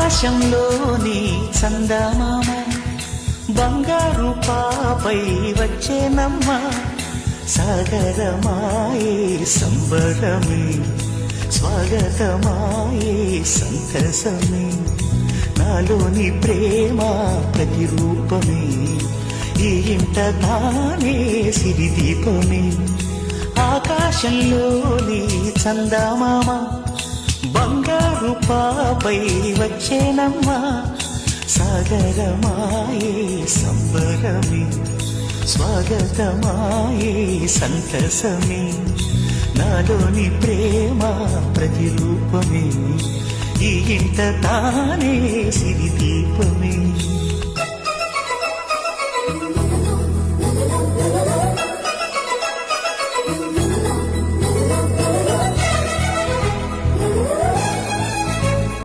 ఆకాశంలోని చందమామ బంగారు పాపై వచ్చేనమ్మ సాగరమాయే సంబరమే స్వాగతమాయే సంతసమే నాలోని ప్రేమ ప్రతిరూపమే ఈ ఇంట తానే సిరిదీపమే ఆకాశంలోని చందమామ బంగారు పాపై వచ్చేనమ్మా సాగరమాయే సంబరమే స్వాగతమాయే సంతసమే నాలోని ప్రేమ ప్రతిరూపమే ఈ ఇంట తానే సిరిదీపమే